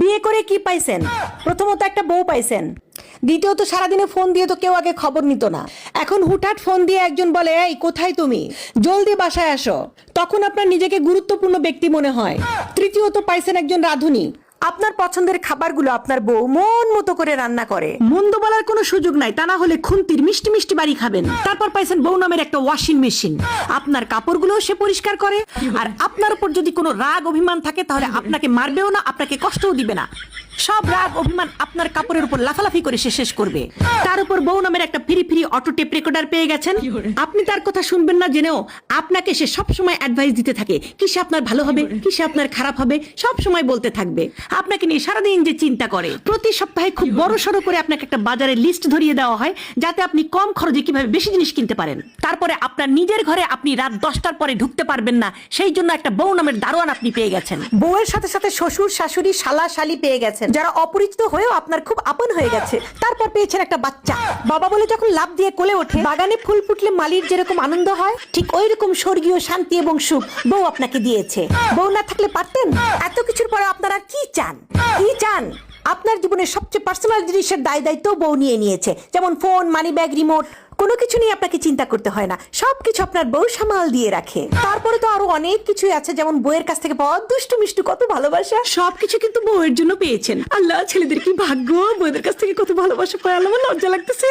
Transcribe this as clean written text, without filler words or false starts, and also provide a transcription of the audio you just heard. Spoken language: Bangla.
বিয়ে করে কি পাইছেন? প্রথমত একটা বউ পাইছেন, দ্বিতীয়ত সারাদিনে ফোন দিয়ে তো কেউ আগে খবর নিত না। এখন হুটহাট ফোন দিয়ে একজন বলে, এই কোথায় তুমি, জলদি বাসায় আসো, তখন আপনার নিজেকে গুরুত্বপূর্ণ ব্যক্তি মনে হয়। তৃতীয়ত পাইছেন একজন রাঁধুনি, আপনার পছন্দের খাবারগুলো আপনার বউ মন মতো করে রান্না করে, মন্দ বলার কোনো সুযোগ নাই, তা না হলে খুন্তির মিষ্টি মিষ্টি বাড়ি খাবেন। তারপর পাইছেন বউ নামের একটা ওয়াশিং মেশিন, আপনার কাপড়গুলো সে পরিষ্কার করে, আর আপনার উপর যদি কোনো রাগ অভিমান থাকে তাহলে আপনাকে মারবেও না, আপনাকে কষ্টও দিবে না। সব রাগ অভিমান আপনার কাপড়ের উপর লাফালাফি করে সে শেষ করবে। তার উপর বউ নামের একটা free free auto tape recorder পেয়ে গেছেন, আপনি তার কথা শুনবেন না জেনেও আপনাকে সে সব সময় অ্যাডভাইস দিতে থাকে, কিসে আপনার ভালো হবে, কিসে আপনার খারাপ হবে, সব সময় বলতে থাকবে। আপনাকে নিয়ে সারাদিন যে চিন্তা করে, প্রতি সপ্তাহে খুব বড় সড়ো করে আপনাকে একটা বাজারের লিস্ট ধরিয়ে দেওয়া হয় যাতে আপনি কম খরচে কিভাবে বেশি জিনিস কিনতে পারেন। তারপরে আপনার নিজের ঘরে আপনি রাত 10টার পরে ঢুকতে পারবেন না, সেই জন্য একটা বউ নামের দারোয়ান আপনি পেয়ে গেছেন। বউয়ের সাথে সাথে শ্বশুর শাশুড়ি শালা শালি পেয়ে গেছেন, যারা অপরিচিত হয়েও আপনার খুব আপন হয়ে গেছে। তারপর পেয়েছেন একটা বাচ্চা, বাবা বলে যখন লাফ দিয়ে কোলে ওঠে, বাগানে ফুল ফুটলে মালির যেরকম আনন্দ হয়, ঠিক ওই রকম স্বর্গীয় শান্তি এবং সুখ বউ আপনাকে দিয়েছে। বউ না থাকলে পারতেন? এত কিছুর পরে আপনারা কি চান? কি চান? আপনার জীবনের সবচেয়ে পার্সোনাল জিনিসের দায় দায়িত্ব বউ নিয়ে নিয়েছে, যেমন ফোন, মানি ব্যাগ, রিমোট। কোনো কিছু নিয়ে আপনাকে চিন্তা করতে হয় না, সবকিছু আপনার বউ সামাল দিয়ে রাখে। তারপরে তো আরো অনেক কিছুই আছে, যেমন বউয়ের কাছ থেকে পাওয়া দুষ্টু মিষ্টু কত ভালোবাসা। সবকিছু কিন্তু বউয়ের জন্য পেয়েছেন। আল্লাহ, ছেলেদের কি ভাগ্য, বউদের কাছ থেকে কত ভালোবাসা পায়, আমার লজ্জা লাগতেছে।